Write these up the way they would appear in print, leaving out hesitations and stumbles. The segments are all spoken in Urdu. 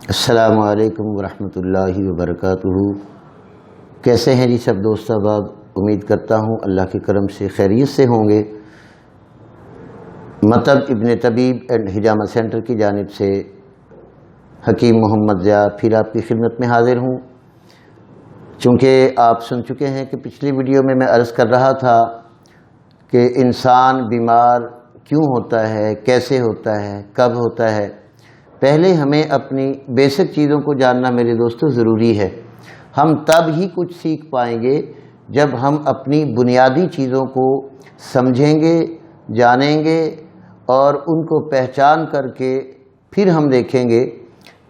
السلام علیکم ورحمۃ اللہ وبرکاتہ۔ کیسے ہیں جی سب دوست احباب؟ امید کرتا ہوں اللہ کے کرم سے خیریت سے ہوں گے۔ مطب ابن طبیب اینڈ حجامہ سینٹر کی جانب سے حکیم محمد ضیاء پھر آپ کی خدمت میں حاضر ہوں۔ چونکہ آپ سن چکے ہیں کہ پچھلی ویڈیو میں عرض کر رہا تھا کہ انسان بیمار کیوں ہوتا ہے، کیسے ہوتا ہے، کب ہوتا ہے۔ پہلے ہمیں اپنی بیسک چیزوں کو جاننا میرے دوستو ضروری ہے۔ ہم تب ہی کچھ سیکھ پائیں گے جب ہم اپنی بنیادی چیزوں کو سمجھیں گے، جانیں گے اور ان کو پہچان کر کے پھر ہم دیکھیں گے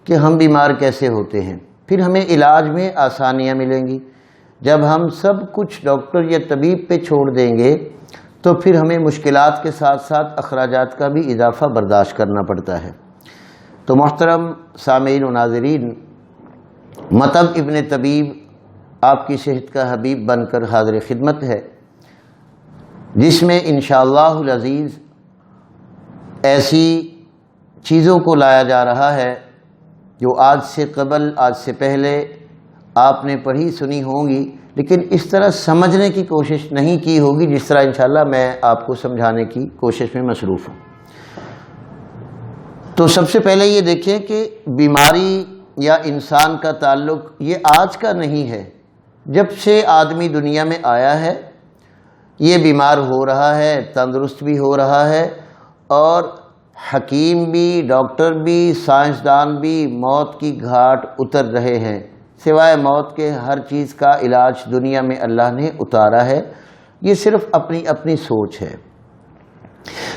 کہ ہم بیمار کیسے ہوتے ہیں۔ پھر ہمیں علاج میں آسانیاں ملیں گی۔ جب ہم سب کچھ ڈاکٹر یا طبیب پہ چھوڑ دیں گے تو پھر ہمیں مشکلات کے ساتھ ساتھ اخراجات کا بھی اضافہ برداشت کرنا پڑتا ہے۔ تو محترم سامعین و ناظرین، مطب ابن طبیب آپ کی صحت کا حبیب بن کر حاضر خدمت ہے، جس میں انشاءاللہ العزیز ایسی چیزوں کو لایا جا رہا ہے جو آج سے قبل، آج سے پہلے آپ نے پڑھی سنی ہوں گی، لیکن اس طرح سمجھنے کی کوشش نہیں کی ہوگی جس طرح انشاءاللہ میں آپ کو سمجھانے کی کوشش میں مصروف ہوں۔ تو سب سے پہلے یہ دیکھیں کہ بیماری یا انسان کا تعلق یہ آج کا نہیں ہے۔ جب سے آدمی دنیا میں آیا ہے یہ بیمار ہو رہا ہے، تندرست بھی ہو رہا ہے، اور حکیم بھی، ڈاکٹر بھی، سائنسدان بھی موت کی گھاٹ اتر رہے ہیں۔ سوائے موت کے ہر چیز کا علاج دنیا میں اللہ نے اتارا ہے۔ یہ صرف اپنی اپنی سوچ ہے۔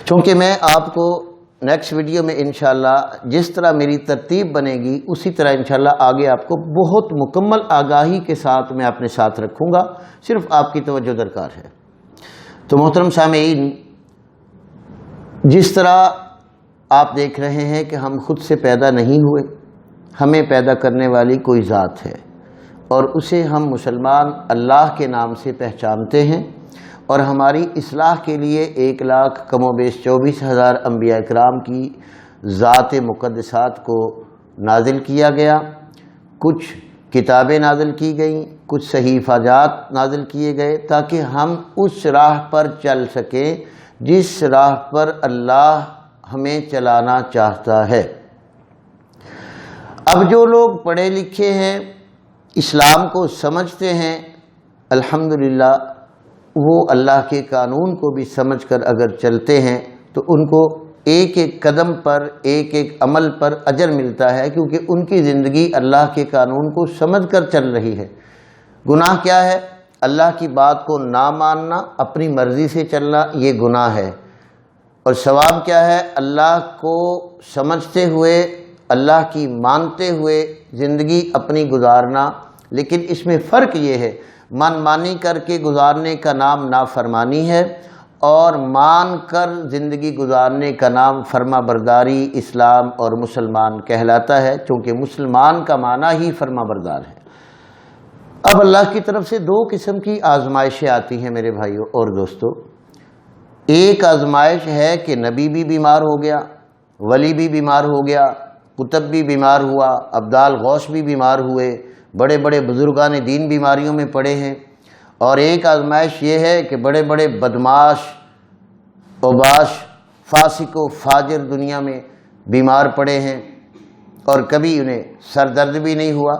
چونکہ میں آپ کو نیکسٹ ویڈیو میں انشاءاللہ جس طرح میری ترتیب بنے گی اسی طرح انشاءاللہ آگے آپ کو بہت مکمل آگاہی کے ساتھ میں اپنے ساتھ رکھوں گا، صرف آپ کی توجہ درکار ہے۔ تو محترم سامعین، جس طرح آپ دیکھ رہے ہیں کہ ہم خود سے پیدا نہیں ہوئے، ہمیں پیدا کرنے والی کوئی ذات ہے اور اسے ہم مسلمان اللہ کے نام سے پہچانتے ہیں، اور ہماری اصلاح کے لیے 1,00,000 کم و بیش 24,000 انبیاء اکرام کی ذات مقدسات کو نازل کیا گیا۔ کچھ کتابیں نازل کی گئیں، کچھ صحیفہ جات نازل کیے گئے تاکہ ہم اس راہ پر چل سکیں جس راہ پر اللہ ہمیں چلانا چاہتا ہے۔ اب جو لوگ پڑھے لکھے ہیں، اسلام کو سمجھتے ہیں، الحمدللہ وہ اللہ کے قانون کو بھی سمجھ کر اگر چلتے ہیں تو ان کو ایک ایک قدم پر، ایک ایک عمل پر اجر ملتا ہے، کیونکہ ان کی زندگی اللہ کے قانون کو سمجھ کر چل رہی ہے۔ گناہ کیا ہے؟ اللہ کی بات کو نہ ماننا، اپنی مرضی سے چلنا، یہ گناہ ہے۔ اور ثواب کیا ہے؟ اللہ کو سمجھتے ہوئے، اللہ کی مانتے ہوئے زندگی اپنی گزارنا۔ لیکن اس میں فرق یہ ہے، من مانی کر کے گزارنے کا نام نافرمانی ہے، اور مان کر زندگی گزارنے کا نام فرما برداری، اسلام اور مسلمان کہلاتا ہے، چونکہ مسلمان کا معنی ہی فرما بردار ہے۔ اب اللہ کی طرف سے 2 قسم کی آزمائشیں آتی ہیں میرے بھائیوں اور دوستو۔ ایک آزمائش ہے کہ نبی بھی بیمار ہو گیا، ولی بھی بیمار ہو گیا، کتب بھی بیمار ہوا، ابدال غوث بھی بیمار ہوئے، بڑے بڑے بزرگان دین بیماریوں میں پڑے ہیں۔ اور ایک آزمائش یہ ہے کہ بڑے بڑے بدماش، اوباش، فاسق و فاجر دنیا میں بیمار پڑے ہیں، اور کبھی انہیں سر درد بھی نہیں ہوا،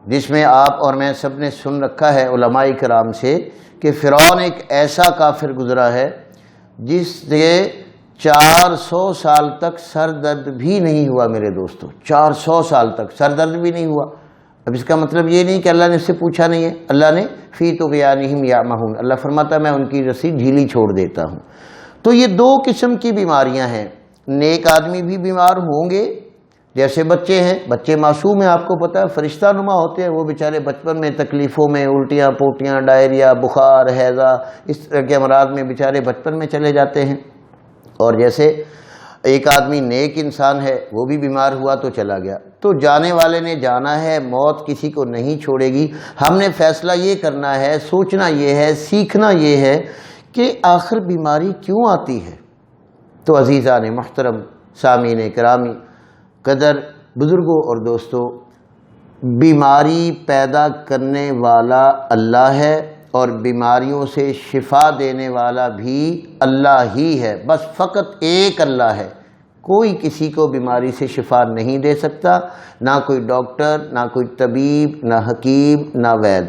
جس میں آپ اور میں سب نے سن رکھا ہے علماء کرام سے کہ فرعون ایک ایسا کافر گزرا ہے جس سے 400 سال تک سر درد بھی نہیں ہوا میرے دوستو۔ 400 سال تک سر درد بھی نہیں ہوا۔ اب اس کا مطلب یہ نہیں کہ اللہ نے اس سے پوچھا نہیں ہے، اللہ نے فی طغیانہم یعمہون، اللہ فرماتا ہے میں ان کی رسی ڈھیلی چھوڑ دیتا ہوں۔ تو یہ 2 قسم کی بیماریاں ہیں۔ نیک آدمی بھی بیمار ہوں گے، جیسے بچے ہیں، بچے معصوم ہیں، آپ کو پتہ ہے فرشتہ نما ہوتے ہیں، وہ بیچارے بچپن میں تکلیفوں میں، الٹیاں پوٹیاں، ڈائریا، بخار، ہیضہ، اس طرح کے امراض میں بیچارے بچپن میں چلے جاتے ہیں۔ اور جیسے ایک آدمی نیک انسان ہے، وہ بھی بیمار ہوا تو چلا گیا۔ تو جانے والے نے جانا ہے، موت کسی کو نہیں چھوڑے گی۔ ہم نے فیصلہ یہ کرنا ہے، سوچنا یہ ہے، سیکھنا یہ ہے کہ آخر بیماری کیوں آتی ہے۔ تو عزیزان محترم، سامعین کرامی، قدر بزرگوں اور دوستوں، بیماری پیدا کرنے والا اللہ ہے اور بیماریوں سے شفا دینے والا بھی اللہ ہی ہے، بس فقط ایک اللہ ہے۔ کوئی کسی کو بیماری سے شفا نہیں دے سکتا، نہ کوئی ڈاکٹر، نہ کوئی طبیب، نہ حکیم، نہ وید۔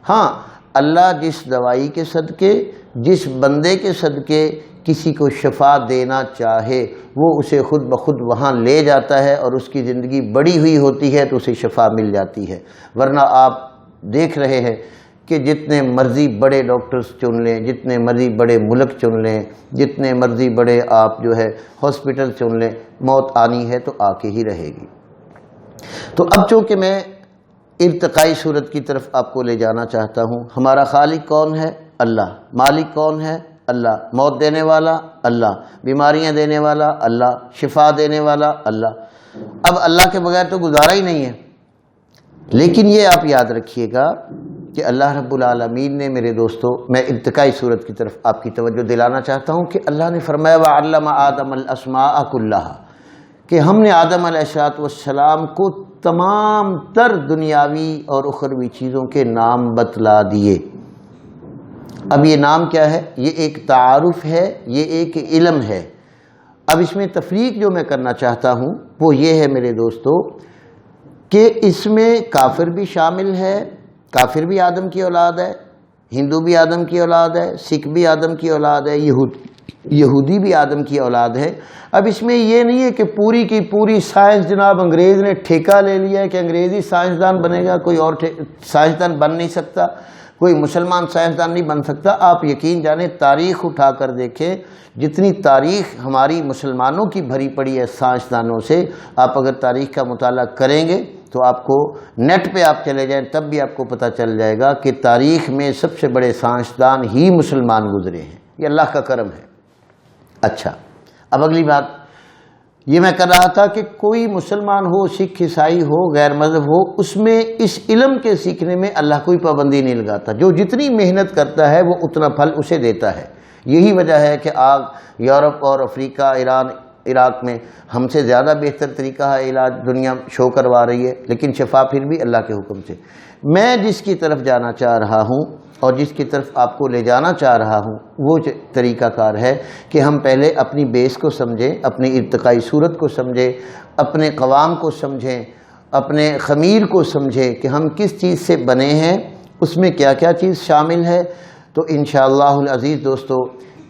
ہاں، اللہ جس دوائی کے صدقے، جس بندے کے صدقے کسی کو شفا دینا چاہے وہ اسے خود بخود وہاں لے جاتا ہے، اور اس کی زندگی بڑی ہوئی ہوتی ہے تو اسے شفا مل جاتی ہے۔ ورنہ آپ دیکھ رہے ہیں کہ جتنے مرضی بڑے ڈاکٹرز چن لیں، جتنے مرضی بڑے ملک چن لیں، جتنے مرضی بڑے آپ جو ہے ہاسپٹل چن لیں، موت آنی ہے تو آ کے ہی رہے گی۔ تو اب چونکہ میں ارتقائی صورت کی طرف آپ کو لے جانا چاہتا ہوں، ہمارا خالق کون ہے؟ اللہ۔ مالک کون ہے؟ اللہ۔ موت دینے والا اللہ، بیماریاں دینے والا اللہ، شفا دینے والا اللہ۔ اب اللہ کے بغیر تو گزارا ہی نہیں ہے۔ لیکن یہ آپ یاد رکھیے گا کہ اللہ رب العالمین نے، میرے دوستو، میں ارتقائی صورت کی طرف آپ کی توجہ دلانا چاہتا ہوں کہ اللہ نے فرمایا وَعَلَّمَ آدَمَ الْأَسْمَاءَ كُلَّهَا، کہ ہم نے آدم علیہ السلام کو تمام تر دنیاوی اور اخروی چیزوں کے نام بتلا دیے۔ اب یہ نام کیا ہے؟ یہ ایک تعارف ہے، یہ ایک علم ہے۔ اب اس میں تفریق جو میں کرنا چاہتا ہوں وہ یہ ہے میرے دوستو کہ اس میں کافر بھی شامل ہے، کافر بھی آدم کی اولاد ہے، ہندو بھی آدم کی اولاد ہے، سکھ بھی آدم کی اولاد ہے، یہودی بھی آدم کی اولاد ہے۔ اب اس میں یہ نہیں ہے کہ پوری کی پوری سائنس جناب انگریز نے ٹھیکہ لے لیا ہے کہ انگریزی سائنسدان بنے گا، کوئی اور سائنسدان بن نہیں سکتا، کوئی مسلمان سائنسدان نہیں بن سکتا۔ آپ یقین جانیں، تاریخ اٹھا کر دیکھیں، جتنی تاریخ ہماری مسلمانوں کی بھری پڑی ہے سائنسدانوں سے، آپ اگر تاریخ کا مطالعہ کریں گے تو آپ کو نیٹ پہ آپ چلے جائیں تب بھی آپ کو پتہ چل جائے گا کہ تاریخ میں سب سے بڑے سائنسدان ہی مسلمان گزرے ہیں۔ یہ اللہ کا کرم ہے۔ اچھا، اب اگلی بات یہ میں کر رہا تھا کہ کوئی مسلمان ہو، سکھ، عیسائی ہو، غیر مذہب ہو، اس میں اس علم کے سیکھنے میں اللہ کوئی پابندی نہیں لگاتا۔ جو جتنی محنت کرتا ہے وہ اتنا پھل اسے دیتا ہے۔ یہی وجہ ہے کہ آج یورپ اور افریقہ، ایران، عراق میں ہم سے زیادہ بہتر طریقہ ہے علاج دنیا شو کروا رہی ہے، لیکن شفا پھر بھی اللہ کے حکم سے۔ میں جس کی طرف جانا چاہ رہا ہوں اور جس کی طرف آپ کو لے جانا چاہ رہا ہوں وہ طریقہ کار ہے کہ ہم پہلے اپنی بیس کو سمجھیں، اپنی ارتقائی صورت کو سمجھیں، اپنے قوام کو سمجھیں، اپنے خمیر کو سمجھیں کہ ہم کس چیز سے بنے ہیں، اس میں کیا کیا چیز شامل ہے۔ تو انشاءاللہ العزیز دوستو،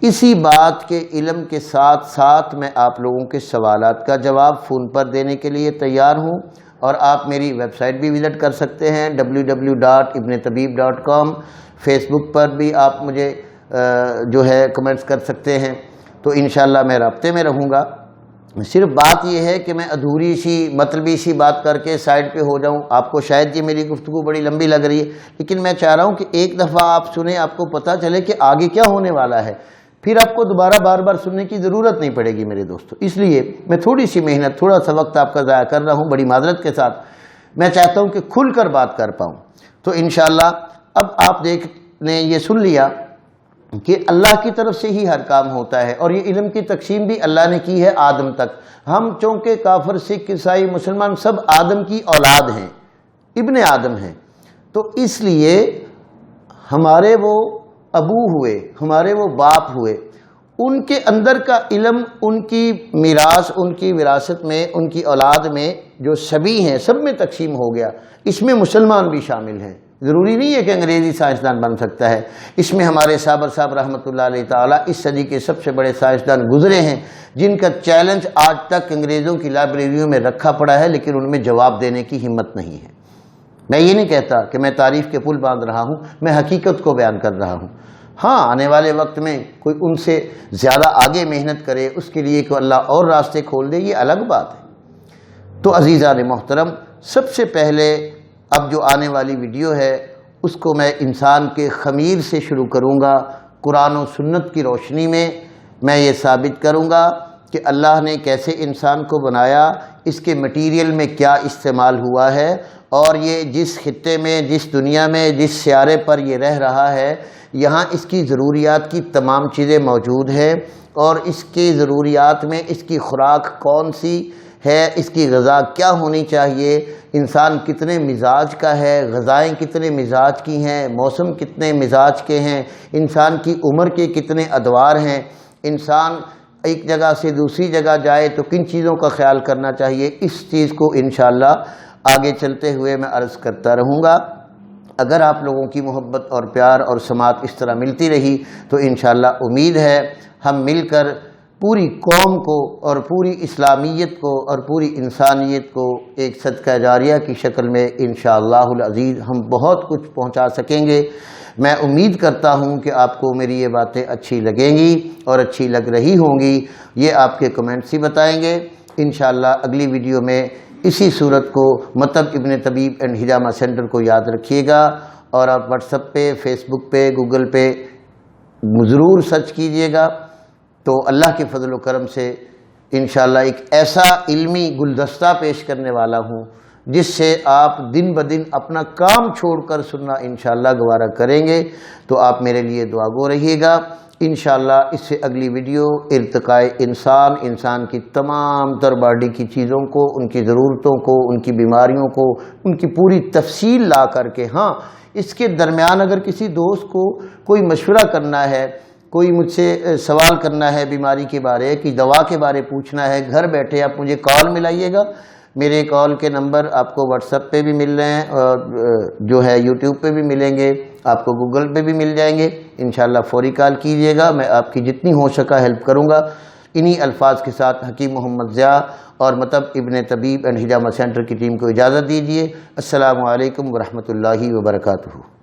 اسی بات کے علم کے ساتھ ساتھ میں آپ لوگوں کے سوالات کا جواب فون پر دینے کے لیے تیار ہوں، اور آپ میری ویب سائٹ بھی وزٹ کر سکتے ہیں www.ibntabib.com۔ فیس بک پر بھی آپ مجھے جو ہے کمنٹس کر سکتے ہیں۔ تو انشاءاللہ میں رابطے میں رہوں گا۔ صرف بات یہ ہے کہ میں ادھوری سی مطلبی سی بات کر کے سائڈ پہ ہو جاؤں۔ آپ کو شاید یہ میری گفتگو بڑی لمبی لگ رہی ہے، لیکن میں چاہ رہا ہوں کہ ایک دفعہ آپ سنیں، آپ کو پتہ چلے کہ آگے کیا ہونے والا ہے، پھر آپ کو دوبارہ بار بار سننے کی ضرورت نہیں پڑے گی میرے دوستو۔ اس لیے میں تھوڑی سی محنت، تھوڑا سا وقت آپ کا ضائع کر رہا ہوں، بڑی معذرت کے ساتھ۔ میں چاہتا ہوں کہ کھل کر بات کر پاؤں۔ تو انشاءاللہ اب آپ نے یہ سن لیا کہ اللہ کی طرف سے ہی ہر کام ہوتا ہے، اور یہ علم کی تقسیم بھی اللہ نے کی ہے آدم تک۔ ہم چونکہ کافر، سکھ، عیسائی، مسلمان سب آدم کی اولاد ہیں، ابن آدم ہیں، تو اس لیے ہمارے وہ ابو ہوئے، ہمارے وہ باپ ہوئے، ان کے اندر کا علم، ان کی میراث، ان کی وراثت میں، ان کی اولاد میں جو سبھی ہیں سب میں تقسیم ہو گیا۔ اس میں مسلمان بھی شامل ہیں۔ ضروری نہیں ہے کہ انگریزی سائنسدان بن سکتا ہے، اس میں ہمارے صابر صاحب رحمۃ اللہ علیہ تعالیٰ اس صدی کے سب سے بڑے سائنسدان گزرے ہیں، جن کا چیلنج آج تک انگریزوں کی لائبریریوں میں رکھا پڑا ہے، لیکن ان میں جواب دینے کی ہمت نہیں ہے۔ میں یہ نہیں کہتا کہ میں تعریف کے پل باندھ رہا ہوں، میں حقیقت کو بیان کر رہا ہوں۔ ہاں، آنے والے وقت میں کوئی ان سے زیادہ آگے محنت کرے، اس کے لیے کہ اللہ اور راستے کھول دے، یہ الگ بات ہے۔ تو عزیزان محترم، سب سے پہلے اب جو آنے والی ویڈیو ہے اس کو میں انسان کے خمیر سے شروع کروں گا۔ قرآن و سنت کی روشنی میں یہ ثابت کروں گا کہ اللہ نے کیسے انسان کو بنایا، اس کے مٹیریل میں کیا استعمال ہوا ہے، اور یہ جس خطے میں، جس دنیا میں، جس سیارے پر یہ رہ رہا ہے، یہاں اس کی ضروریات کی تمام چیزیں موجود ہیں، اور اس کی ضروریات میں اس کی خوراک کون سی ہے، اس کی غذا کیا ہونی چاہیے، انسان کتنے مزاج کا ہے، غذائیں کتنے مزاج کی ہیں، موسم کتنے مزاج کے ہیں، انسان کی عمر کے کتنے ادوار ہیں، انسان ایک جگہ سے دوسری جگہ جائے تو کن چیزوں کا خیال کرنا چاہیے، اس چیز کو انشاءاللہ آگے چلتے ہوئے میں عرض کرتا رہوں گا۔ اگر آپ لوگوں کی محبت اور پیار اور سماعت اس طرح ملتی رہی تو انشاءاللہ امید ہے ہم مل کر پوری قوم کو اور پوری اسلامیت کو اور پوری انسانیت کو ایک صدقہ جاریہ کی شکل میں انشاءاللہ العزیز ہم بہت کچھ پہنچا سکیں گے۔ میں امید کرتا ہوں کہ آپ کو میری یہ باتیں اچھی لگیں گی اور اچھی لگ رہی ہوں گی، یہ آپ کے کمنٹس ہی بتائیں گے۔ انشاءاللہ اگلی ویڈیو میں اسی صورت کو مطب ابن طبیب اینڈ حجامہ سینٹر کو یاد رکھیے گا، اور آپ واٹس ایپ پہ، فیس بک پہ، گوگل پہ ضرور سرچ کیجئے گا، تو اللہ کے فضل و کرم سے انشاءاللہ ایک ایسا علمی گلدستہ پیش کرنے والا ہوں جس سے آپ دن بدن اپنا کام چھوڑ کر سننا انشاءاللہ گوارا کریں گے۔ تو آپ میرے لیے دعا گو رہیے گا۔ انشاءاللہ اس سے اگلی ویڈیو ارتقاء انسان کی تمام تر باڈی کی چیزوں کو، ان کی ضرورتوں کو، ان کی بیماریوں کو، ان کی پوری تفصیل لا کر کے، ہاں اس کے درمیان اگر کسی دوست کو کوئی مشورہ کرنا ہے، کوئی مجھ سے سوال کرنا ہے بیماری کے بارے، کی دوا کے بارے پوچھنا ہے، گھر بیٹھے آپ مجھے کال ملائیے گا۔ میرے کال کے نمبر آپ کو واٹس ایپ پہ بھی مل رہے ہیں، اور جو ہے یوٹیوب پہ بھی ملیں گے، آپ کو گوگل پہ بھی مل جائیں گے۔ انشاءاللہ فوری کال کیجئے گا، میں آپ کی جتنی ہو سکا ہیلپ کروں گا۔ انہی الفاظ کے ساتھ حکیم محمد ضیاء اور مطب ابن طبیب اینڈ حجامہ سینٹر کی ٹیم کو اجازت دیجیے۔ السلام علیکم ورحمۃ اللہ وبرکاتہ۔